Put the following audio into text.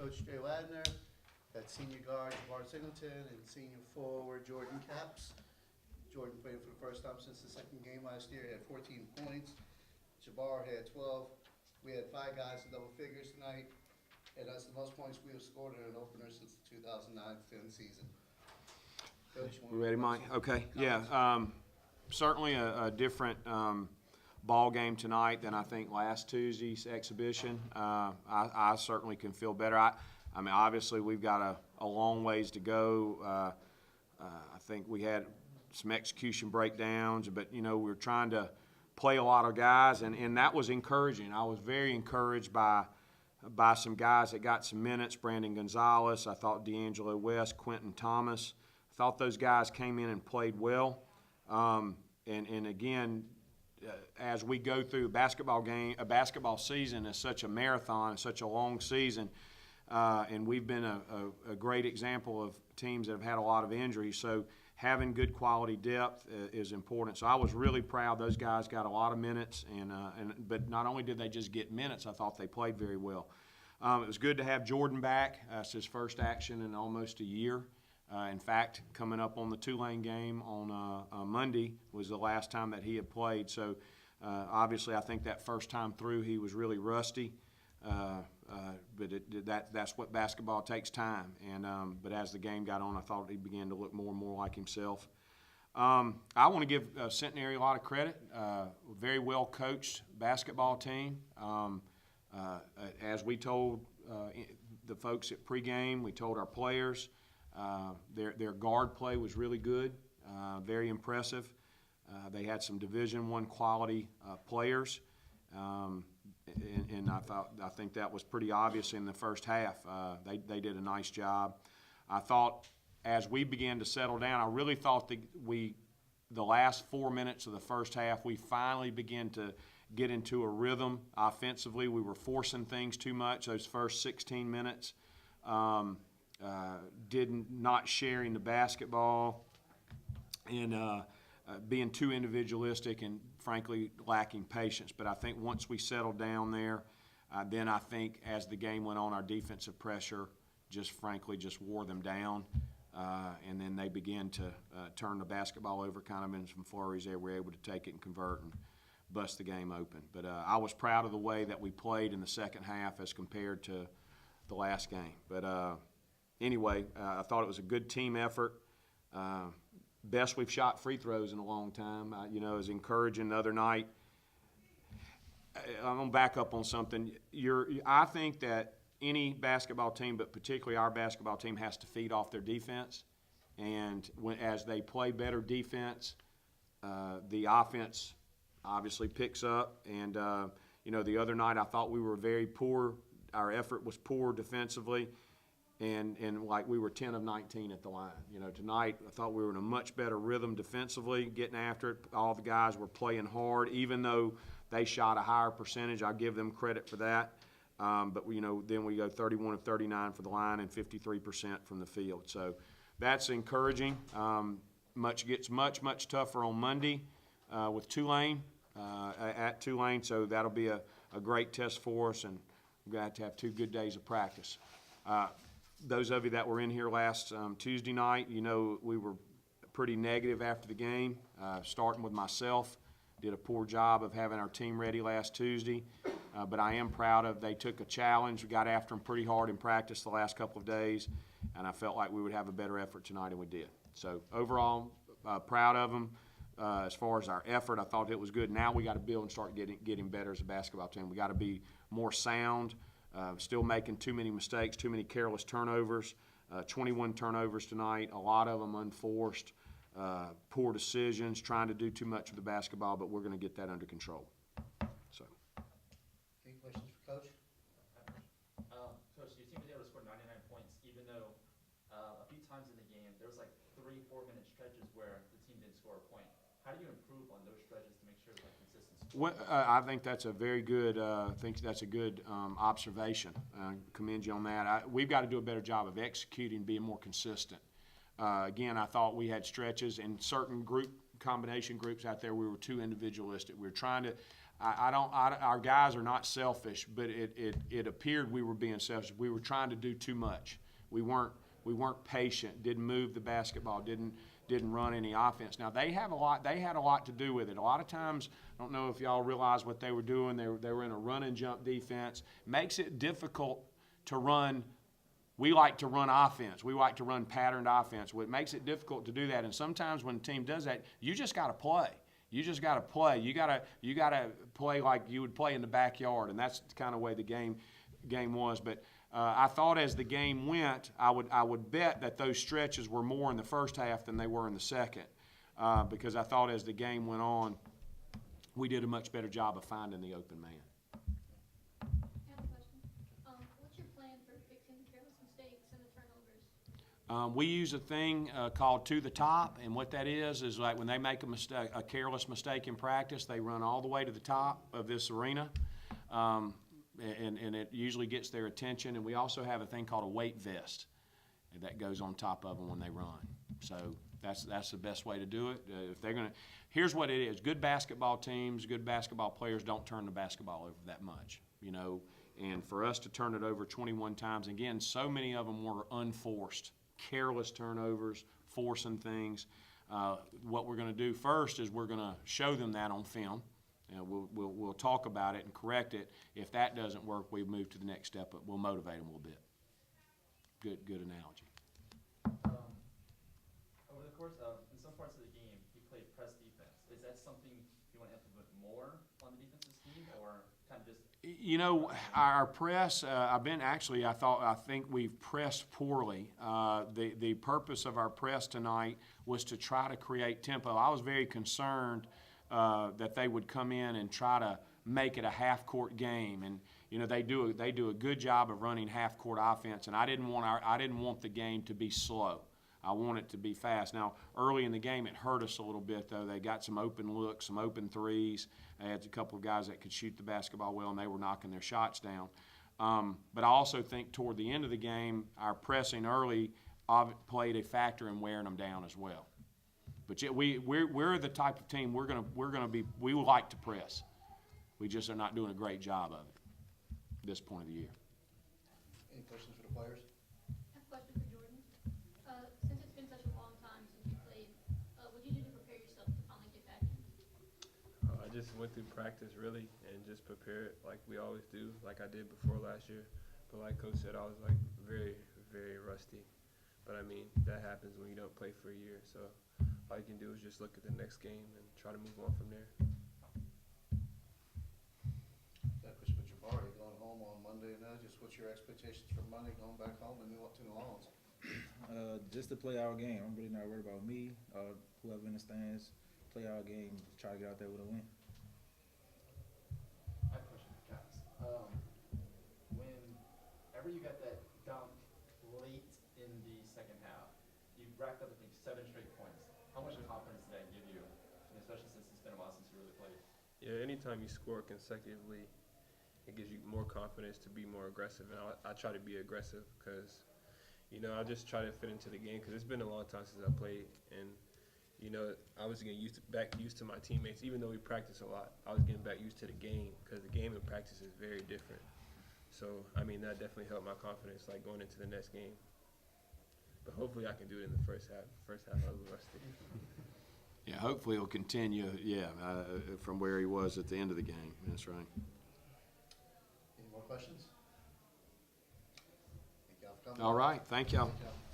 Coach Jay Ladner, got senior guard Bart Singleton, and senior forward Jordan Capps. Jordan played for the first time since the second game last year. He had 14 points. Jabbar had 12. We had 5 guys in double figures tonight, and that's the most points we have scored in an opener since the 2009-10 season. Coach, You ready, Mike? Okay. Yeah. Certainly a different ball game tonight than I think last Tuesday's exhibition. I certainly can feel better. I mean, obviously we've got a long ways to go. I think we had some execution breakdowns, but we were trying to play a lot of guys, and that was encouraging. I was very encouraged by some guys that got some minutes. Brandon Gonzalez, I thought D'Angelo West, Quentin Thomas. I thought those guys came in and played well. And again, as we go through a basketball season is such a marathon, such a long season, and we've been a great example of teams that have had a lot of injuries. So having good quality depth is important. So I was really proud. Those guys got a lot of minutes, but not only did they just get minutes, I thought they played very well. It was good to have Jordan back. It's his first action in almost a year. In fact, coming up on the Tulane game on Monday was the last time that he had played. So obviously I think that first time through he was really rusty. But that's what basketball takes time. But as the game got on, I thought he began to look more and more like himself. I want to give Centenary a lot of credit. Very well coached basketball team. As we told the folks at pregame, we told our players. Their guard play was really good, very impressive. They had some Division I quality players, and I think that was pretty obvious in the first half. They did a nice job. I thought as we began to settle down, I really thought that the last 4 minutes of the first half, we finally began to get into a rhythm offensively. We were forcing things too much those first 16 minutes. Not sharing the basketball and being too individualistic and frankly lacking patience. But I think once we settled down there, then I think as the game went on, our defensive pressure just wore them down, and then they began to turn the basketball over kind of in some flurries. They were able to take it and convert and bust the game open. But I was proud of the way that we played in the second half as compared to the last game. But anyway, I thought it was a good team effort. Best we've shot free throws in a long time. It was encouraging the other night. I'm going to back up on something. I think that any basketball team, but particularly our basketball team, has to feed off their defense. And as they play better defense, the offense obviously picks up. And, the other night I thought we were very poor. Our effort was poor defensively. And like we were 10 of 19 at the line. Tonight I thought we were in a much better rhythm defensively, getting after it. All the guys were playing hard, even though they shot a higher percentage. I give them credit for that. But then we go 31 of 39 for the line and 53% from the field. So that's encouraging. Gets much tougher on Monday with Tulane at Tulane. So that'll be a great test for us, and we're going to have 2 good days of practice. Those of you that were in here last Tuesday night, we were pretty negative after the game, starting with myself. Did a poor job of having our team ready last Tuesday, but I am proud they took a challenge. We got after them pretty hard in practice the last couple of days, and I felt like we would have a better effort tonight, and we did. So overall, proud of them. As far as our effort, I thought it was good. Now we got to build and start getting better as a basketball team. We got to be more sound. Still making too many mistakes, too many careless turnovers. 21 turnovers tonight, a lot of them unforced, poor decisions, trying to do too much with the basketball, but we're going to get that under control. So. Any questions for Coach? Coach, your team was able to score 99 points, even though a few times in the game there was like 3-4 minute stretches where the team didn't score a point. How do you improve on those stretches to make sure it's like consistency? Well, I think that's a very good. Observation. Commend you on that. We've got to do a better job of executing, being more consistent. Again, I thought we had stretches in certain combination groups out there. We were too individualistic. We were trying to. our guys are not selfish, but it appeared we were being selfish. We were trying to do too much. We weren't patient, didn't move the basketball, didn't run any offense. Now they had a lot to do with it. A lot of times, I don't know if y'all realize what they were doing. They were in a run and jump defense. Makes it difficult to run. We like to run offense. We like to run patterned offense. What makes it difficult to do that, and sometimes when a team does that, you just got to play. You just got to play. You got to play like you would play in the backyard, and that's the kind of way the game was. But I thought as the game went, I would bet that those stretches were more in the first half than they were in the second, because I thought as the game went on, we did a much better job of finding the open man. I have a question. What's your plan for fixing the careless mistakes and the turnovers? We use a thing called to the top, and what that is like when they make a careless mistake in practice, they run all the way to the top of this arena, and it usually gets their attention. And we also have a thing called a weight vest that goes on top of them when they run. So that's the best way to do it. If they're gonna, here's what it is: good basketball teams, good basketball players don't turn the basketball over that much, you know. And for us to turn it over 21 times, again, so many of them were unforced, careless turnovers, forcing things. What we're going to do first is we're going to show them that on film. We'll talk about it and correct it. If that doesn't work, we move to the next step, but we'll motivate them a little bit. Good analogy. Over the course of, in some parts of the game, you played press defense. Is that something you want to implement more on the defensive team, or kind of just? You know, our press, I think we've pressed poorly. The purpose of our press tonight was to try to create tempo. I was very concerned that they would come in and try to make it a half-court game. And, you know, they do a good job of running half-court offense, and I didn't want the game to be slow. I want it to be fast. Now, early in the game, it hurt us a little bit, though. They got some open looks, some open threes. They had a couple of guys that could shoot the basketball well, and they were knocking their shots down. But I also think toward the end of the game, our pressing early played a factor in wearing them down as well. But yet we're the type of team we like to press. We just are not doing a great job of it at this point of the year. Any questions for the players? I have a question for Jordan. Since it's been such a long time since you played, what did you do to prepare yourself to finally get back in? I just went through practice really and just prepared like we always do, like I did before last year. But like Coach said, I was like very, very rusty. But I mean, that happens when you don't play for a year. So all you can do is just look at the next game and try to move on from there. Christmas Jabbar, you're going home on Monday now. Just what's your expectations for Monday going back home and up to New Orleans? Just to play our game. I'm really not worried about me or whoever in the stands. Play our game, try to get out there with a win. I have a question for Caps. Whenever you got that dunk late in the second half, you racked up, I think, 7 straight points. How much confidence did that give you, and especially since it's been a while since you really played? Yeah, anytime you score consecutively, it gives you more confidence to be more aggressive. And I try to be aggressive because, you know, I just try to fit into the game because it's been a long time since I played. And, you know, I was getting back used to my teammates. Even though we practice a lot, I was getting back used to the game because the game and practice is very different. So, I mean, that definitely helped my confidence, like, going into the next game. But hopefully I can do it in the first half. First half I was rusty. Yeah, hopefully he'll continue, from where he was at the end of the game. That's right. Any more questions? Thank y'all for coming. All right, thank y'all. Thank y'all.